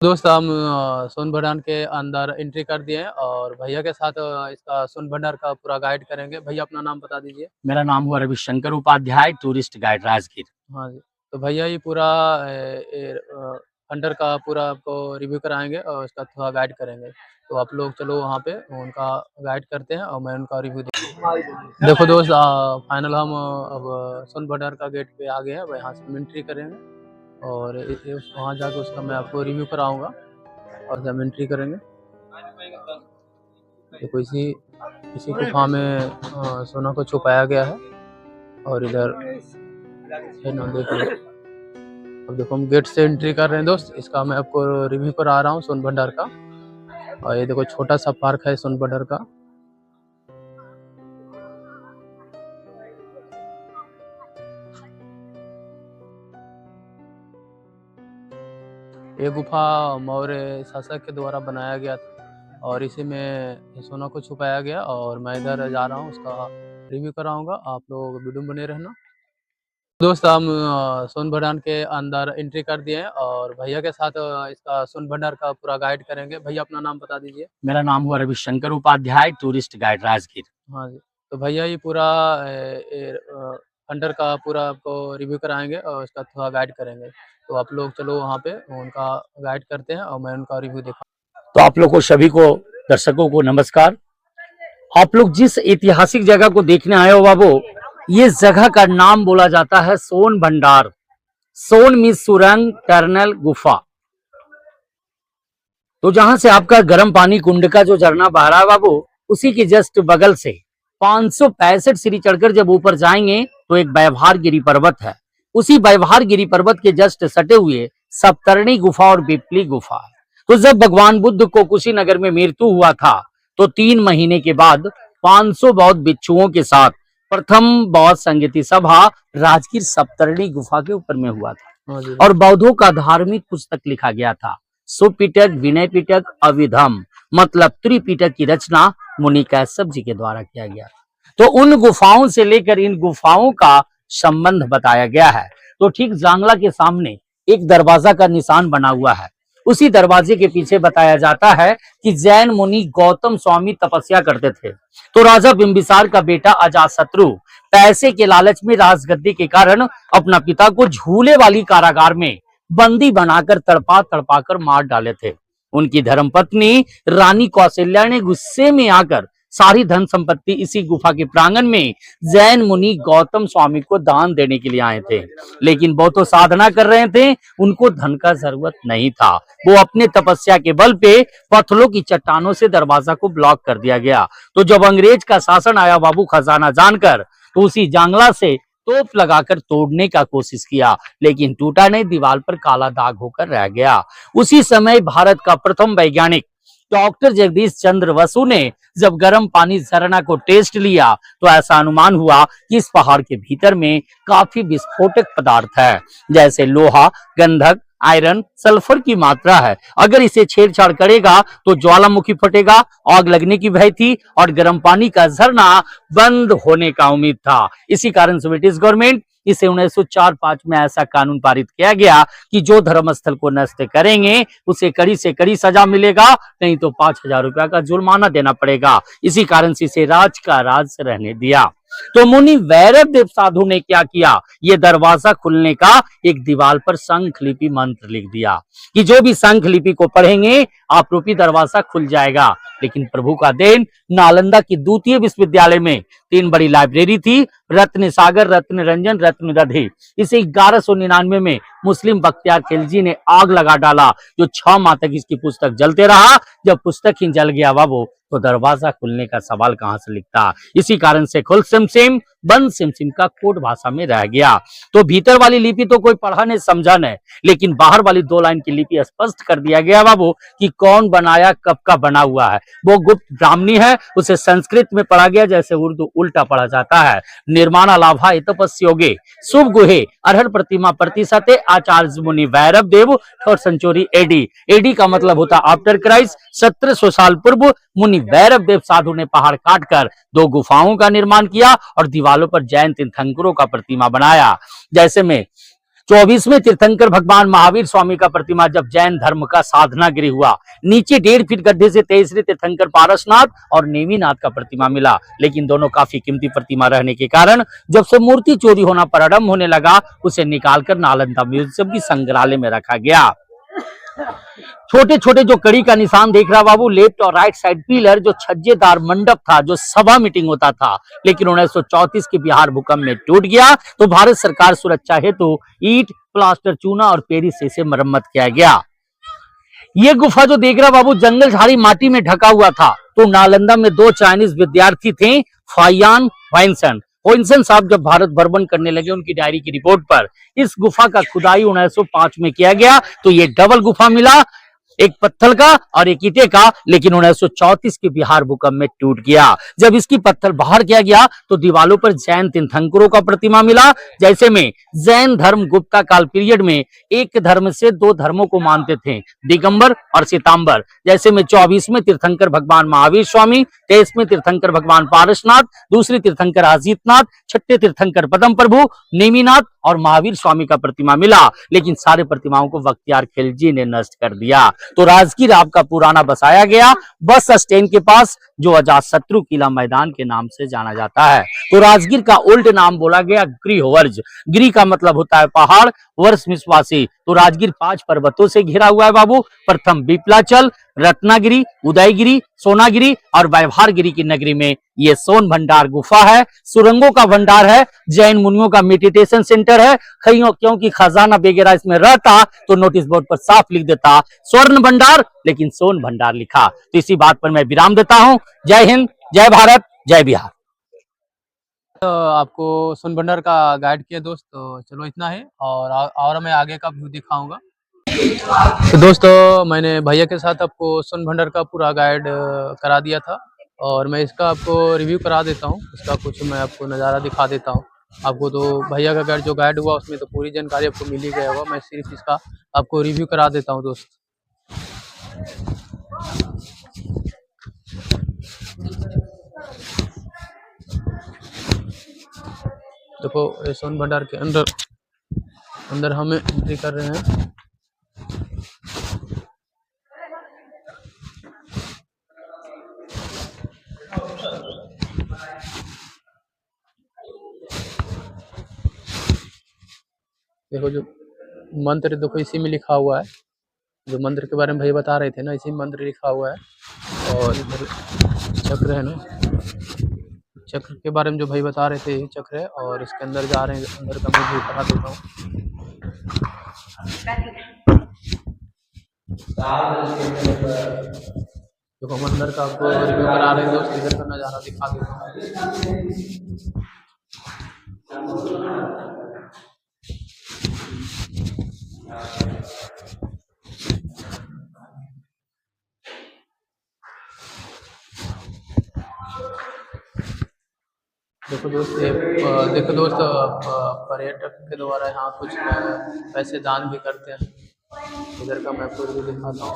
दोस्त हम सोन भंडार के अंदर एंट्री कर दिए हैं और भैया के साथ इसका सोन भंडार का पूरा गाइड करेंगे। भैया अपना नाम बता दीजिए। मेरा नाम हुआ रविशंकर उपाध्याय, टूरिस्ट गाइड राजगीर। हाँ जी। तो भैया ये पूरा भंडार का पूरा आपको रिव्यू कराएंगे और इसका थोड़ा गाइड करेंगे। तो आप लोग चलो वहाँ पे उनका गाइड करते हैं और मैं उनका रिव्यू देखो दोस्त, फाइनल हम अब सोन भंडार का गेट पे आ गए हैं। अब यहाँ से हम एंट्री करेंगे और वहाँ जाकर उसका मैं आपको रिव्यू कराऊंगा और हम एंट्री करेंगे। देखो इसी इसी गुफा में सोना को छुपाया गया है और इधर है ना, देखो। अब देखो हम गेट से एंट्री कर रहे हैं दोस्त। इसका मैं आपको रिव्यू करा रहा हूँ सोन भंडार का। और ये देखो छोटा सा पार्क है सोन भंडार का। ये गुफा मौर्य शासक के द्वारा बनाया गया था और इसी में सोना को छुपाया गया। और मैं इधर जा रहा हूँ, उसका रिव्यू कराऊंगा। आप लोग वीडियो में बने रहना। दोस्त हम सोन भंडार के अंदर एंट्री कर दिए हैं और भैया के साथ इसका सोन भंडार का पूरा गाइड करेंगे। भैया अपना नाम बता दीजिए। मेरा नाम हुआ रविशंकर उपाध्याय, टूरिस्ट गाइड राजगीर। हाँ जी। तो भैया ये पूरा भंडार का पूरा आपको रिव्यू कराएंगे और इसका थोड़ा गाइड करेंगे। तो आप लोग चलो वहाँ पे उनका गाइड करते हैं और मैं उनका रिव्यू देखा। तो आप लोग को सभी को, दर्शकों को नमस्कार। आप लोग जिस ऐतिहासिक जगह को देखने आए हो बाबू, ये जगह का नाम बोला जाता है सोन भंडार। सोन मीन्स सुरंग, टर्नल, गुफा। तो जहां से आपका गर्म पानी कुंड का जो झरना बह रहा है बाबू, उसी के जस्ट बगल से 565 सीढ़ी चढ़कर जब ऊपर जाएंगे तो एक व्यवहार गिरी पर्वत है। उसी व्यवहार गिरी पर्वत के जस्ट सटे हुए सप्तरणी गुफा और पिपली गुफा है। तो जब भगवान बुद्ध को कुशीनगर में मृत्यु हुआ था तो 3 महीने के बाद 500 बौद्ध भिक्षुओं के साथ प्रथम बौद्ध संगीति सभा राजगीर सप्तरणी गुफा के ऊपर में हुआ था और बौद्धों का धार्मिक पुस्तक लिखा गया था। सुपिटक, विनय पिटक, अविधम मतलब त्रिपिटक की रचना मुनि कैसव जी के द्वारा किया गया। तो उन गुफाओं से लेकर इन गुफाओं का संबंध बताया गया है। तो ठीक जांगला के सामने एक दरवाजा का निशान बना हुआ है। उसी दरवाजे के पीछे बताया जाता है कि जैन मुनि गौतम स्वामी तपस्या करते थे। तो राजा बिंबिसार का बेटा अजातशत्रु पैसे के लालच में राजगद्दी के कारण अपना पिता को झूले वाली कारागार में बंदी बनाकर तड़पा तड़पा कर मार डाले थे। उनकी धर्मपत्नी रानी कौशल्या ने गुस्से में आकर सारी धन संपत्ति इसी गुफा के प्रांगण में जैन मुनि गौतम स्वामी को दान देने के लिए आए थे। लेकिन वो तो साधना कर रहे थे, उनको धन का जरूरत नहीं था। वो अपने तपस्या के बल पे पत्थरों की चट्टानों से दरवाजा को ब्लॉक कर दिया गया। तो जब अंग्रेज का शासन आया बाबू खजाना जानकर, तो उसी जांगला से तोप लगाकर तोड़ने का कोशिश किया, लेकिन टूटा नहीं, दीवार पर काला दाग होकर रह गया। उसी समय भारत का प्रथम वैज्ञानिक डॉक्टर जगदीश चंद्र बसु ने जब गर्म पानी झरना को टेस्ट लिया तो ऐसा अनुमान हुआ कि इस पहाड़ के भीतर में काफी विस्फोटक पदार्थ है, जैसे लोहा, गंधक, आयरन, सल्फर की मात्रा है। अगर इसे छेड़छाड़ करेगा तो ज्वालामुखी फटेगा, आग लगने की भय थी और गर्म पानी का झरना बंद होने का उम्मीद था। इसी कारण से ब्रिटिश गवर्नमेंट इसे 1904-5 में ऐसा कानून पारित किया गया कि जो धर्मस्थल को नष्ट करेंगे उसे कड़ी से कड़ी सजा मिलेगा, नहीं तो 5,000 रुपया का जुर्माना देना पड़ेगा। इसी कारण से इसे राज का राज रहने दिया। तो मुनि वैरव देव साधु ने क्या किया, ये दरवाजा खुलने का एक दीवार पर शंख लिपि मंत्र लिख दिया कि जो भी शंख लिपि को पढ़ेंगे आप रूपी दरवाजा खुल जाएगा। लेकिन प्रभु का देन, नालंदा की द्वितीय विश्वविद्यालय में 3 बड़ी लाइब्रेरी थी, रत्न सागर, रत्न रंजन, रत्न दधि। इसे 1199 में मुस्लिम बख्तियार खिलजी ने आग लगा डाला, जो 6 माह तक इसकी पुस्तक जलते रहा। जब पुस्तक ही जल गया बाबू, तो दरवाजा खुलने का सवाल कहां से लिखता। इसी कारण से खुल सिम सिम बंद सिम सिम का कोड भाषा में रह गया। तो भीतर वाली लिपि तो कोई पढ़ा नहीं समझा नहीं, लेकिन बाहर वाली 2 लाइन की लिपि स्पष्ट कर दिया गया बाबू कि कौन बनाया, कब का बना हुआ है। वो गुप्त ब्राह्मणी है, उसे संस्कृत में पढ़ा गया जैसे उर्दू उल्टा पढ़ा जाता है। निर्माणा लाभा तपस्योगे शुभ गुहे अरहर प्रतिमा प्रतिशते आचार्य मुनि वैरव देव 3rd सेंचुरी एडी। एडी का मतलब होता आफ्टर क्राइस्ट। 1700 साल पूर्व मुनि वैरव देव साधु ने पहाड़ काटकर 2 गुफाओं का निर्माण किया और दीवारों पर जैन तीर्थंकरों का प्रतिमा बनाया। जैसे में 24वें तीर्थंकर भगवान महावीर स्वामी का प्रतिमा जब जैन धर्म का साधना गृह हुआ, नीचे 1.5 फीट गड्ढे से 23वें तीर्थंकर पारसनाथ और नेमिनाथ का प्रतिमा मिला, लेकिन दोनों काफी कीमती प्रतिमा रहने के कारण जब से मूर्ति चोरी होना प्रारंभ होने लगा, उसे निकालकर नालंदा म्यूजियम की संग्रहालय में रखा गया। छोटे छोटे जो कड़ी का निशान देख रहा बाबू, लेफ्ट और राइट साइड पिलर, जो छज्जेदार मंडप था, जो सभा मीटिंग होता था, लेकिन 1934 के बिहार भूकंप में टूट गया, तो भारत सरकार सुरक्षा हेतु ईंट, प्लास्टर, चूना और पेरिस से इसे मरम्मत किया गया। ये गुफा जो देख रहा बाबू, जंगल झाड़ी माटी में ढका हुआ था। तो नालंदा में 2 चाइनीज विद्यार्थी थे, फायान वाइनसन साहब जब भारत भ्रमण करने लगे, उनकी डायरी की रिपोर्ट पर इस गुफा का खुदाई 1905 में किया गया, तो ये डबल गुफा मिला, एक पत्थर का और एक ईंटे का, लेकिन 1934 के बिहार भूकंप में टूट गया। जब इसकी पत्थर बाहर किया गया तो दीवालों पर जैन तीर्थंकरों का प्रतिमा मिला, जैसे में जैन धर्म गुप्ता काल पीरियड में एक धर्म से 2 धर्मों को मानते थे, दिगंबर और श्वेतांबर। जैसे में 24वें तीर्थंकर भगवान महावीर स्वामी, 23वें तीर्थंकर भगवान पारसनाथ, दूसरे तीर्थंकर अजीतनाथ, छठे तीर्थंकर पद्म प्रभु, नेमिनाथ और महावीर स्वामी का प्रतिमा मिला, लेकिन सारे प्रतिमाओं को बख्तियार खिलजी ने नष्ट कर दिया। तो राजगीर आपका पुराना बसाया गया बस स्टैंड के पास, जो अजातशत्रु किला मैदान के नाम से जाना जाता है। तो राजगीर का उल्ट नाम बोला गया गृहवर्ज। गृह का मतलब होता है पहाड़, वर्ष विश्वासी। तो राजगीर 5 पर्वतों से घिरा हुआ है बाबू। प्रथम बिपलाचल, रत्नागिरी, उदयगिरी, सोनागिरी और व्यवहारगिरी की नगरी में ये सोन भंडार गुफा है। सुरंगों का भंडार है, जैन मुनियों का मेडिटेशन सेंटर है। क्योंकि खजाना वगैरह इसमें रहता तो नोटिस बोर्ड पर साफ लिख देता स्वर्ण भंडार, लेकिन सोन भंडार लिखा। तो इसी बात पर मैं विराम देता हूं। जय हिंद, जय भारत, जय बिहार। तो आपको सोन भंडार का गाइड किया दोस्त, तो चलो इतना है, और मैं आगे का व्यू दिखाऊंगा। तो दोस्तों, मैंने भैया के साथ आपको सोन भंडार का पूरा गाइड करा दिया था, और मैं इसका आपको रिव्यू करा देता हूँ। इसका कुछ मैं आपको नज़ारा दिखा देता हूँ आपको। तो भैया का गाइड हुआ, उसमें तो पूरी जानकारी आपको मिल ही गया होगा। मैं सिर्फ इसका आपको रिव्यू करा देता हूँ दोस्त। देखो, सोन भंडार के अंदर हमें एंट्री कर रहे हैं। देखो, जो मंत्र देखो इसी में लिखा हुआ है, जो मंत्र के बारे में भैया बता रहे थे ना, इसी में मंत्र लिखा हुआ है। और इधर चक्र है ना, चक्र के बारे में जो भाई बता रहे थे, चक्र है। और इसके अंदर जा रहे हैं, अंदर का मैं दिखा देता हूँ। देखो, हम अंदर का आपको रिव्यू करा रहे हैं दोस्त। इधर का नज़ारा दिखा देता हूँ। देखो दोस्त, पर्यटक के द्वारा यहाँ कुछ पैसे दान भी करते हैं। इधर का मैं आपको रिव्यू दिखाता हूँ।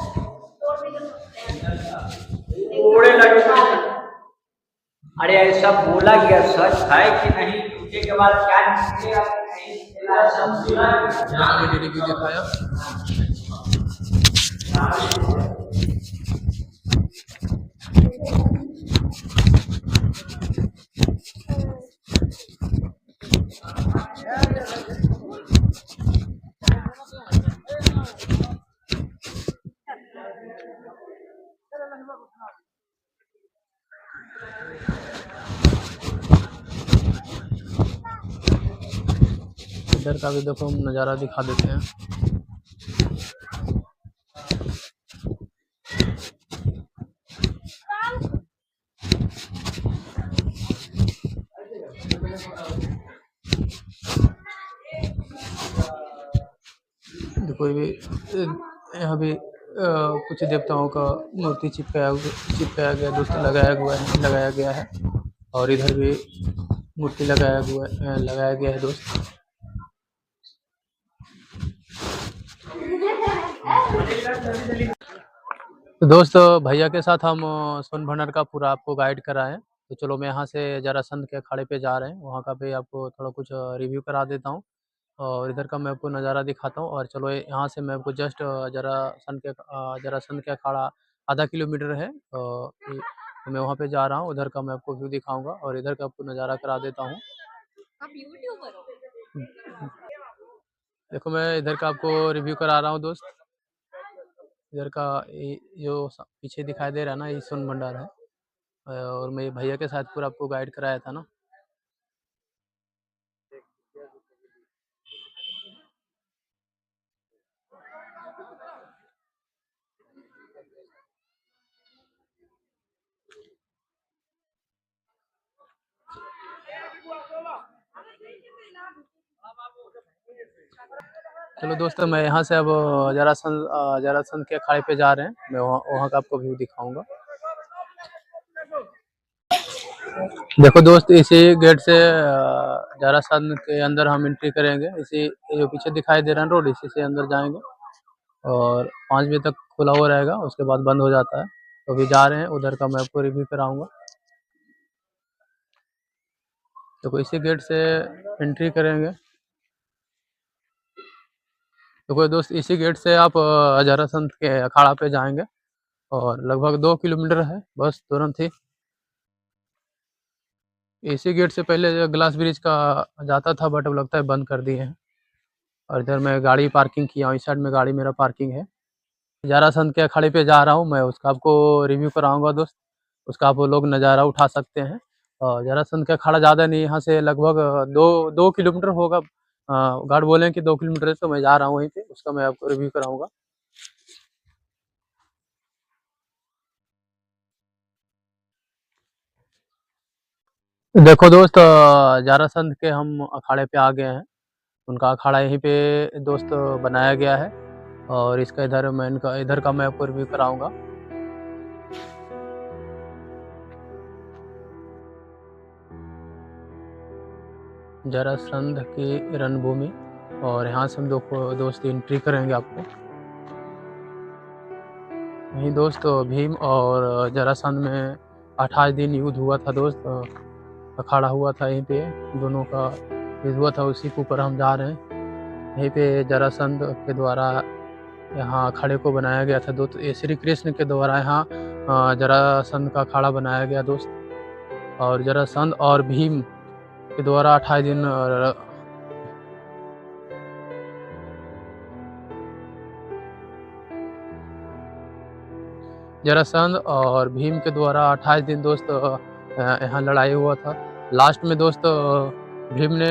अरे ऐसा बोला गया सच है कि नहीं? टूटे के बाद क्या निकलेगा? मैंने रिव्यू दिखाया। इधर का भी देखो, हम नज़ारा दिखा देते हैं। देखो, यहाँ भी कुछ देवताओं का मूर्ति चिपकाया गया दोस्त, लगाया गया है। और इधर भी मूर्ति लगाया गया है दोस्त। तो दोस्तों, भैया के साथ हम सोन भंडार का पूरा आपको गाइड कराएं। तो चलो, मैं यहाँ से जरासंध के अखाड़े पे जा रहे हैं, वहाँ का भी आपको थोड़ा कुछ रिव्यू करा देता हूँ। और इधर का मैं आपको नज़ारा दिखाता हूँ। और चलो यहाँ से मैं आपको जस्ट जरासंध के अखाड़ा आधा किलोमीटर है, तो मैं वहाँ पे जा रहा हूँ। उधर का मैं आपको व्यू दिखाऊंगा और इधर का आपको नज़ारा करा देता हूँ। आप यूट्यूबर हो? देखो मैं इधर का आपको रिव्यू करा रहा हूँ दोस्त। इधर का जो पीछे दिखाई दे रहा है ना, ये सोन भंडार है। और मैं भैया के साथ पूरा आपको गाइड कराया था ना। चलो दोस्तों, मैं यहाँ से अब जरासंध के अखाड़े पे जा रहे हैं। मैं वहाँ का आपको व्यू दिखाऊंगा। देखो दोस्त, इसी गेट से जरासंध के अंदर हम एंट्री करेंगे। इसी जो पीछे दिखाई दे रहा है रोड, इसी से अंदर जाएंगे और 5 बजे तक खुला हुआ रहेगा, उसके बाद बंद हो जाता है। तो अभी जा रहे हैं, उधर का मैं आपको रिव्यू कराऊंगा। देखो इसी गेट से एंट्री करेंगे। देखो दोस्त, इसी गेट से आप जरासंध के अखाड़ा पे जाएंगे और लगभग 2 किलोमीटर है, बस तुरंत ही। इसी गेट से पहले जो ग्लास ब्रिज का जाता था, बट अब लगता है बंद कर दिए हैं। और इधर मैं गाड़ी पार्किंग किया हूँ, इस साइड में गाड़ी मेरा पार्किंग है। जरासंध के अखाड़े पे जा रहा हूँ मैं, उसका आपको रिव्यू कराऊंगा दोस्त। उसका आप लोग नज़ारा उठा सकते हैं। और जरासंध का अखाड़ा ज़्यादा नहीं, यहाँ से लगभग 2 किलोमीटर होगा। गार्ड बोले हैं कि 2 किलोमीटर है, तो मैं जा रहा हूँ वहीं पे, उसका मैं आपको रिव्यू कराऊंगा। देखो दोस्त, जरासंध के हम अखाड़े पे आ गए हैं। उनका अखाड़ा यहीं पे दोस्त बनाया गया है। और इसका इधर का मैं आपको रिव्यू कराऊंगा। जरासंध की रणभूमि, और यहाँ से हम दोस्त एंट्री करेंगे आपको। यही दोस्त भीम और जरासंध में 28 दिन युद्ध हुआ था दोस्त। अखाड़ा हुआ था यहीं पे, दोनों का युद्ध हुआ था, उसी के ऊपर हम जा रहे हैं। यहीं पे जरासंध के द्वारा यहाँ अखाड़े को बनाया गया था दोस्त। ये श्री कृष्ण के द्वारा यहाँ जरासंध का अखाड़ा बनाया गया दोस्त। और जरासंध और भीम के द्वारा 28 दिन जरासंध और भीम के द्वारा 28 दिन दोस्त यहाँ लड़ाई हुआ था। लास्ट में दोस्त भीम ने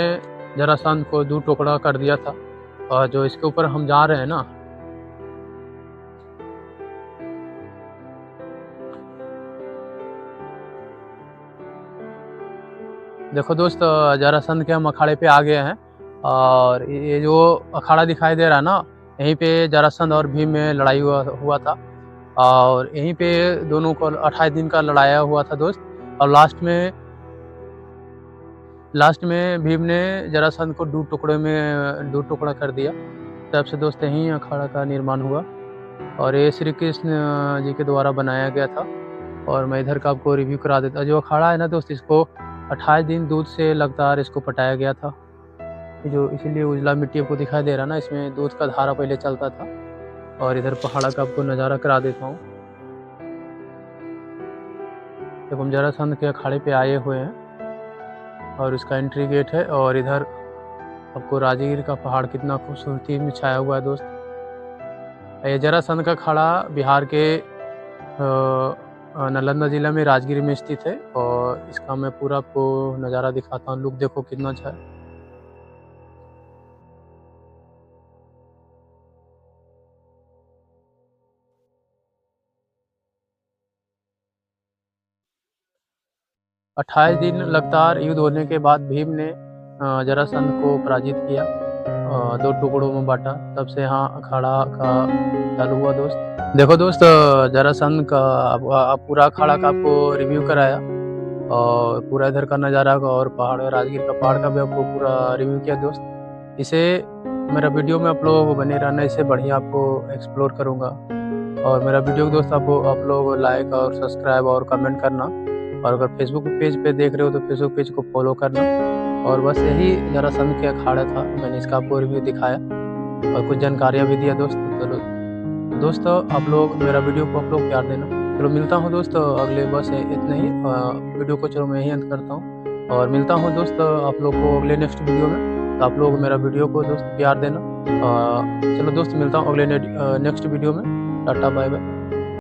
जरासंध को 2 टुकड़ा कर दिया था। और जो इसके ऊपर हम जा रहे हैं ना, देखो दोस्त, जरासंध के हम अखाड़े पे आ गए हैं। और ये जो अखाड़ा दिखाई दे रहा है ना, यहीं पे जरासंध और भीम में लड़ाई हुआ था। और यहीं पे दोनों को 28 दिन का लड़ाया हुआ था दोस्त। और लास्ट में भीम ने जरासंध को 2 टुकड़ा कर दिया। तब से दोस्त यहीं अखाड़ा का निर्माण हुआ। और ये श्री कृष्ण जी के द्वारा बनाया गया था। और मैं इधर का आपको रिव्यू करा देता। जो अखाड़ा है ना दोस्त, इसको 28 दिन दूध से लगातार इसको पटाया गया था। जो इसीलिए उजला मिट्टी आपको दिखाई दे रहा ना, इसमें दूध का धारा पहले चलता था। और इधर पहाड़ा का आपको नज़ारा करा देता हूँ। जब हम जरासंध के अखाड़े पे आए हुए हैं और इसका एंट्री गेट है। और इधर आपको राजगीर का पहाड़ कितना खूबसूरती में छाया हुआ है दोस्त। ये जरासंध का अखाड़ा बिहार के नालंदा जिला में राजगीर में स्थित है। और इसका मैं पूरा आपको नज़ारा दिखाता हूँ। लुक देखो कितना अच्छा है। अट्ठाईस दिन लगातार युद्ध होने के बाद भीम ने जरासंध को पराजित किया, 2 टुकड़ों में बांटा। तब से यहाँ अखाड़ा का चालू हुआ दोस्त। देखो दोस्त, जरासंध का पूरा अखाड़ा का आपको रिव्यू कराया। और पूरा इधर का नज़ारा और राजगीर का पहाड़ का भी आपको पूरा रिव्यू किया दोस्त। इसे मेरा वीडियो में आप लोग बने रहना, इसे बढ़िया आपको एक्सप्लोर करूँगा। और मेरा वीडियो दोस्त आप लोग लाइक और सब्सक्राइब और कमेंट करना। और अगर फेसबुक पेज पे देख रहे हो तो फेसबुक पेज को फॉलो करना। और बस यही जरासंध के अखाड़ा था, मैंने इसका आपको रिव्यू दिखाया और कुछ जानकारियाँ भी दिया दोस्त। तो दोस्तों आप लोग मेरा वीडियो को आप लोग प्यार देना। चलो मिलता हूँ दोस्तों अगले, बस इतना ही वीडियो को चलो मैं यही अंत करता हूँ और मिलता हूँ दोस्तों आप लोग को अगले नेक्स्ट वीडियो में। तो आप लोग मेरा वीडियो को दोस्त प्यार देना। चलो दोस्त मिलता हूँ अगले नेक्स्ट वीडियो में। Ta-ta bye bye.